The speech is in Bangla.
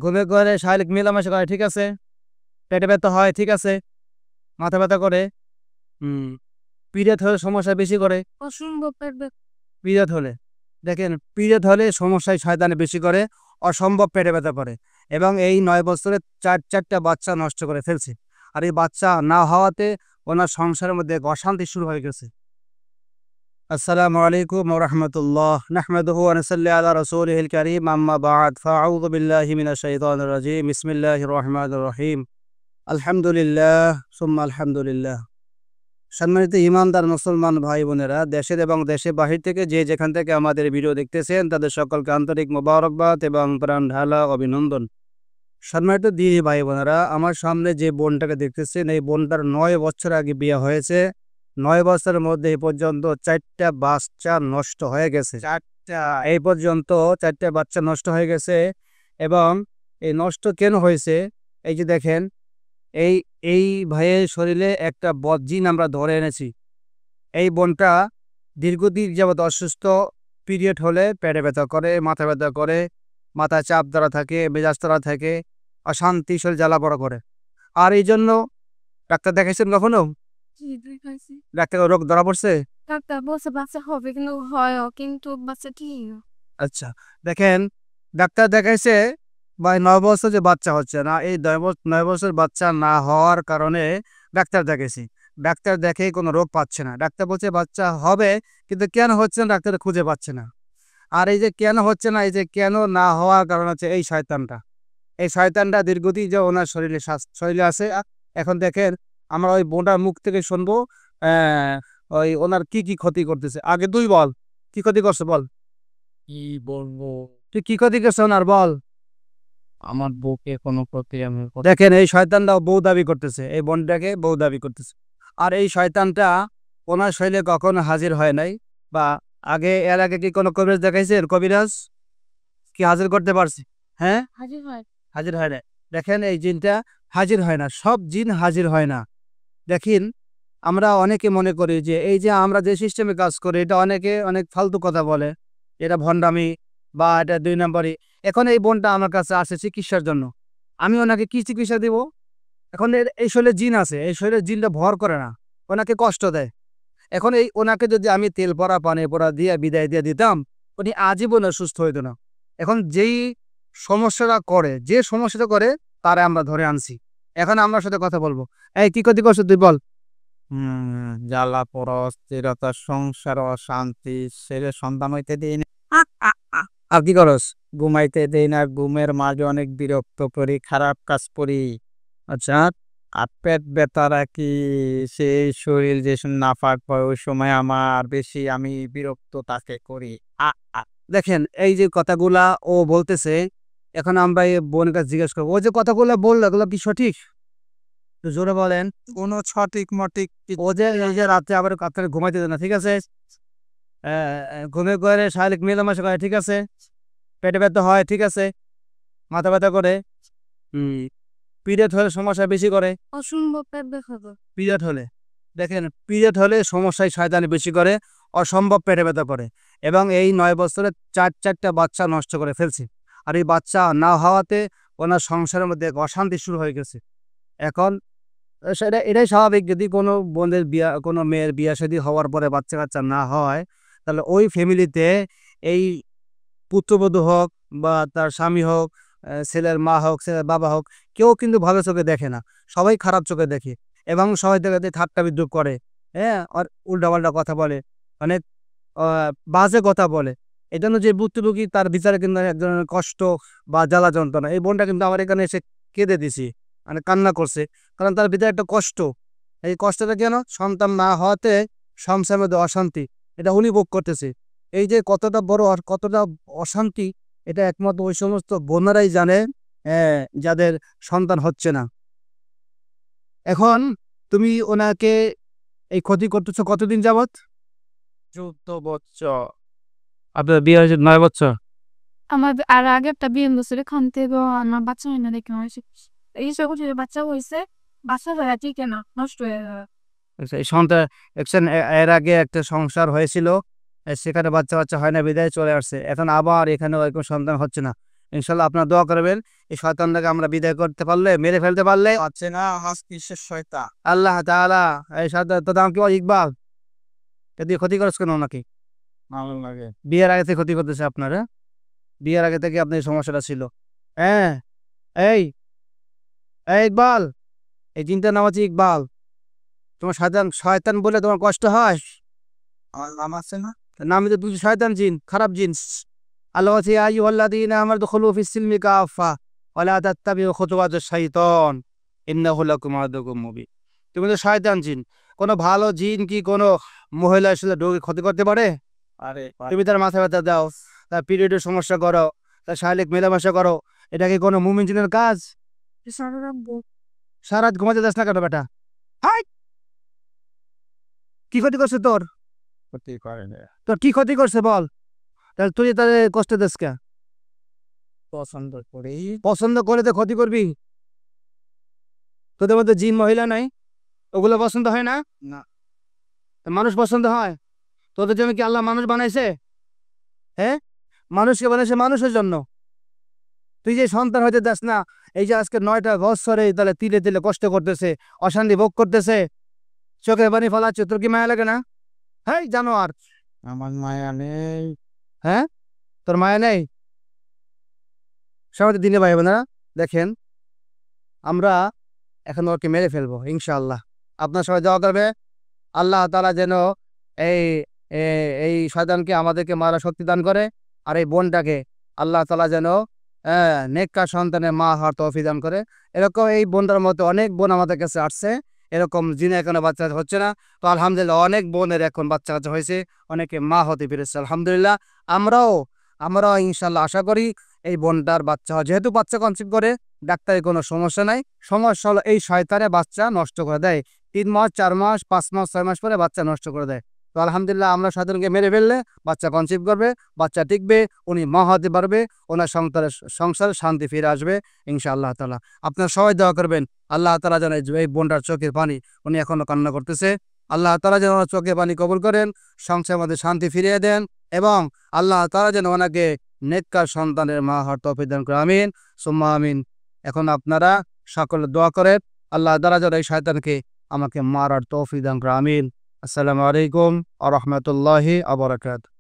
ঘুমে ঘরে শারীরিক মেলামেশা করে, ঠিক আছে। পেটে ব্যথা হয়, ঠিক আছে। মাথা ব্যথা করে। হুম। পিরিয়ড হলে সমস্যা বেশি করে। অসম্ভব পিরিয়ড হলে দেখেন, পিরিয়ড হলে সমস্যায় শয়তানে বেশি করে, অসম্ভব পেটে ব্যথা করে। এবং এই ৯ বছরে চারটা বাচ্চা নষ্ট করে ফেলছে। আর এই বাচ্চা না হওয়াতে ওনার সংসারের মধ্যে অশান্তি শুরু হয়ে গেছে। আসসালামু আলাইকুম ওয়া রাহমাতুল্লাহ। নাহমাদুহু ওয়া নুসাল্লি আলা রাসূলিহিল কারীম, আম্মা বা'দ। ফাআউযু বিল্লাহি মিনাশ শাইতানির রাজীম। বিসমিল্লাহির রহমানির রহিম। আলহামদুলিল্লাহ সুম্মা আলহামদুলিল্লাহ। সম্মানিত ঈমানদার মুসলমান ভাই বোনেরা, দেশের এবং দেশের বাহির থেকে যে যেখান থেকে আমাদের ভিডিও দেখতেছেন, তাদের সকলকে আন্তরিক মোবারকবাদ এবং প্রাণ ঢালা অভিনন্দন। সম্মানিত দিনী ভাই বোনেরা, আমার সামনে যে বোনটাকে দেখতেছেন, এই বোনটার ৯ বছর আগে বিয়ে হয়েছে। ৯ বছরের মধ্যে এই পর্যন্ত ৪টা বাচ্চা নষ্ট হয়ে গেছে। এই পর্যন্ত ৪টা বাচ্চা নষ্ট হয়ে গেছে। এবং এই নষ্ট কেন হয়েছে, এই যে দেখেন, এই এই ভাইয়ের শরীরে একটা বদজিন আমরা ধরে এনেছি। এই বোনটা দীর্ঘদিন যাবৎ অসুস্থ। পিরিয়ড হলে পেটে ব্যথা করে, মাথা ব্যথা করে, মাথায় চাপ ধরা থাকে, মেজাজ ধরা থাকে, অশান্তি, শরীর জ্বালাপড়া করে। আর এই জন্য ডাক্তার দেখাইছেন কখনো? ডাক্তার রোগ ধরা পড়ছে? ডাক্তার বলছে বাচ্চা হবে, কিন্তু হয়ও, কিন্তু বাচ্চা কি আচ্ছা, দেখেন, ডাক্তার দেখাইছে বা ৯ বছর যে বাচ্চা হচ্ছে না, এই ৯ বছর বাচ্চা না হওয়ার কারণে ডাক্তার দেখাইছি। ডাক্তার দেখে কোনো রোগ পাচ্ছে না। ডাক্তার বলছে বাচ্চা হবে, কিন্তু কেন হচ্ছে না ডাক্তার খুঁজে পাচ্ছে না। আর এই যে কেন হচ্ছে না, এই যে কেন না হওয়ার কারণ হচ্ছে এই শয়তানটা। এই শয়তানটা দীর্ঘদিন যে ওনার শরীরে আছে। এখন দেখেন, আমরা ওই বোনটার মুখ থেকে শুনবো ওই ওনার কি কি ক্ষতি করতেছে। আগে তুই বল, কি ক্ষতি করছে বল। কি বলবো? তুই কি ক্ষতি করছে ওনার বল। আমার বউকে কোনো প্রতি আমি দেখেন, এই শয়তানটা বউ দাবি করতেছে, এই বোনটাকে বউ দাবি করতেছে। আর এই শয়তানটা ওনার শৈলে কখনো হাজির হয় নাই। বা এর আগে কি কোনো কবিরাজ দেখাইছেন? কবিরাজ কি হাজির করতে পারছি? হ্যাঁ, হাজির হয়? হাজির হয় না। দেখেন, এই জিনটা হাজির হয় না, সব জিন হাজির হয় না। দেখেন, আমরা অনেকে মনে করি যে এই যে আমরা যে সিস্টেমে কাজ করি, এটা অনেকে অনেক ফালতু কথা বলে, এটা ভণ্ডামি বা এটা ২ নম্বরই। এখন এই বোনটা আমার কাছে আসে চিকিৎসার জন্য। আমি ওনাকে কি চিকিৎসা দিব? এখন এই শরীরে জিন আছে, এই শরীরের জিনটা ভর করে না, ওনাকে কষ্ট দেয়। এখন এই ওনাকে যদি আমি তেল পরা পানি পরা দিয়ে বিদায় দিয়ে দিতাম, উনি আজীবনে সুস্থ হইতো না। এখন যে সমস্যাটা করে তারা আমরা ধরে আনছি। এখন আমার সাথে কথা বলবো। এই কি ক্ষতি করছো তুই বল। জ্বালা পড়া, অস্থিরতা, সংসার অশান্তি, ছেলে সন্তান হইতে দিই না। আর কি করস? ঘুমাইতে দেই না, ঘুমের মাঝে অনেক বিরক্ত করি, খারাপ কাজ করি। আচ্ছা। আর পেট ব্যথা রাখি, সেই শরীর যে নাফাক হয় ওই সময় আমার বেশি আমি বিরক্ত তাকে করি। আ আ দেখেন, এই যে কথাগুলা ও বলতেছে, এখন আমরা এই বোনের কাছে জিজ্ঞেস করবো, ও যে কথাগুলো বললো এগুলো কি সঠিক? একটু জোরে বলেন। কোনো সঠিক মঠিক ও যে এই যে রাত্রে আবার আপনার ঘুমাইতে দেয় না, ঠিক আছে। ঘুমে ঘরে শারীরিক মেলামেশা করে, ঠিক আছে। পেটে ব্যথা হয়, ঠিক আছে। মাথা ব্যথা করে। পিরিয়ড হলে সমস্যা বেশি করে। অসম্ভব পেট ব্যথা করে। পিরিয়ড হলে দেখেন, পিরিয়ড হলে সমস্যায় শয়তানি বেশি করে, অসম্ভব পেটে ব্যথা করে। এবং এই ৯ বছরে চারটা বাচ্চা নষ্ট করে ফেলছে। আর এই বাচ্চা না হওয়াতে ওনার সংসারের মধ্যে অশান্তি শুরু হয়ে গেছে। এখন সেটা এটাই স্বাভাবিক, যদি কোনো বোনের বিয়া, কোনো মেয়ের বিয়া শাদী হওয়ার পরে বাচ্চা কাচ্চা না হয়, তাহলে ওই ফ্যামিলিতে এই পুত্রবধূ হোক বা তার স্বামী হোক, ছেলের মা হোক, ছেলের বাবা হোক, কেউ কিন্তু ভালো চোখে দেখে না। সবাই খারাপ চোখে দেখে এবং সবাই থেকে ঠাট্টা বিদ্রুপ করে। হ্যাঁ, আর উল্টাপাল্টা কথা বলে, অনেক বাজে কথা বলে। এই জন্য যে ভুক্তভোগী তার বিচারে কিন্তু এক ধরনের কষ্ট বা জ্বালা যন্ত্রণা। এই বোনটা কিন্তু আমার এখানে এসে কেঁদে দিছি, মানে কান্না করছে, কারণ তার ভিতরে একটা কষ্ট। এই কষ্টটা কেন? সন্তান না হওয়াতে সংসারের মধ্যে অশান্তি, এটা উনি ভোগ করতেছে। এই যে কতটা বড় আর কতটা অশান্তি, এটা একমাত্র ওই সমস্ত বোনেরাই জানে যাদের সন্তান হচ্ছে না। এখন তুমি ওনাকে এই ক্ষতি করতেছো কতদিন যাবত? 14 বছর। আপনার বিয়ে হয়েছে ৯ বছর। আমার আর আগে একটা বিয়ে বছরে খান থেকে আমার বাচ্চা হয় না, দেখে হয়েছে। এই সকল বাচ্চা হয়েছে, বাচ্চা হয়ে ঠিক না, নষ্ট হয়ে যাবে। আচ্ছা, এই সন্তান এর আগে একটা সংসার হয়েছিল, সেখানে বাচ্চা বাচ্চা হয় না, বিদায় চলে আসছে। এখন আবার এখানে ওরকম সন্তান হচ্ছে না। ইনশাল্লাহ আপনারা দোয়া করবেন এই শয়তানটাকে আমরা বিদায় করতে পারলে, মেরে ফেলতে পারলে আছে না কিসের শয়তান? আল্লাহ তাআলা এই শয়তান তোর নাম কি বল? ইকবাল, এদিকে ক্ষতি করছ কেন নাকি? ভালো লাগে। বিয়ের আগে থেকে ক্ষতি করতেছে আপনারা, বিয়ের আগে থেকে আপনার এই সমস্যাটা ছিল। হ্যাঁ, এই এই ইকবাল, এই জিনটার নাম হচ্ছে ইকবাল। তোমার শয়তান শয়তান বলে তোমার কষ্ট হয়? আমার নাম আছে না? তার নামই তো দুটো শয়তান জিন, খারাপ জিন। আল্লাহ বলছে ইয়া আইয়ুহাল্লাযীনা আমানু দুখুলু ফিস-সিলমি কাফা ওয়া লা তাত্তাবিউ খুতুওয়াতিশ শাইতান ইন্নাহু লাকুম আদুউম মুবিন। তুমি তো শয়তান জিন। কোনো ভালো জিন কি কোনো মহিলা আসলে রোগী ক্ষতি করতে পারে? আরে তুমি তার মাথা ব্যথা দাও, তার পিরিয়ডের সমস্যা করো, তার শারীরিক মেলামেশা করো, এটা কি কোনো মুমিন জিনের কাজ? সারা রাত ঘুমাতে যাস না কেন বেটা? হাই! কি ক্ষতি করছে তোর? ক্ষতি করে না। তোর কি ক্ষতি করছে বল? তাহলে তুই তাদের কষ্ট দিস কে? পছন্দ করি। পছন্দ করে তো ক্ষতি করবি? তোদের মধ্যে জিন মহিলা নাই? ওগুলো পছন্দ হয় না? না। তা মানুষ পছন্দ হয়? তোদের জন্য কি আল্লাহ মানুষ বানাইছে? হ্যাঁ, মানুষকে বানাইছে মানুষের জন্য। তুই যে সন্তান হইতে দাস না, এই যে আজকে 9টা বৎসরে তাহলে তিলে তিলে কষ্ট করতেছে, অশান্তি ভোগ করতেছে, চোখে পানি ফলাচ্ছে, তোর কি মায়া লাগে না? হ্যাঁ জানোয়ার, আমার মায়া নেই। হ্যাঁ তোর মায়া নেই? সবাই দিনে ভাই বোনেরা দেখেন, আমরা এখন ওকে মেরে ফেলবো ইনশাআল্লাহ। আপনার সবাই দোয়া করবে আল্লাহ তাআলা যেন এই এই শয়তানকে আমাদেরকে মারা শক্তি দান করে, আর এই বোনটাকে আল্লাহ তাআলা যেন নেককার সন্তানের মা হওয়ার তৌফিক দান করে। এরকম এই বোনটার মতো অনেক বোন আমাদের কাছে আসছে, এরকম জিনে এখনো বাচ্চা হচ্ছে না। তো আলহামদুলিল্লাহ অনেক বোনের এখন বাচ্চা কাচ্চা হয়েছে, অনেকে মা হতে পেরেছে আলহামদুলিল্লাহ। আমরাও আমরাও ইনশাল্লাহ আশা করি এই বোনটার বাচ্চা হয়, যেহেতু বাচ্চা কনসিভ করে ডাক্তারের কোনো সমস্যা নাই। সমস্যা হলো এই শয়তানে বাচ্চা নষ্ট করে দেয়, 3 মাস 4 মাস 5 মাস 6 মাস পরে বাচ্চা নষ্ট করে দেয়। তো আলহামদুলিল্লাহ আমরা শয়তানকে মেরে ফেললে বাচ্চা কনসিভ করবে, বাচ্চা টিকবে, উনি মা হতে পারবে, ওনার সংসারে শান্তি ফিরে আসবে ইনশাআল্লাহ তাআলা। আপনারা সবাই দোয়া করবেন আল্লাহ তাআলা যেন এই বোনটার চোখের পানি, উনি এখনো কান্না করতেছে, আল্লাহ তাআলা যেন ওনার চোখের পানি কবুল করেন, সংসারের মধ্যে শান্তি ফিরিয়ে দেন, এবং আল্লাহ তাআলা যেন ওনাকে নেককার সন্তানের মা হওয়ার তৌফিক দান করে। আমিন সুম্মা আমিন। এখন আপনারা সকলে দোয়া করেন আল্লাহ তাআলা যেন এই শয়তানকে আমাকে মারার তৌফিক দান করে। আমিন। আসসালামু আলাইকুম ওয়া রাহমাতুল্লাহি ওয়া বারাকাতুহু।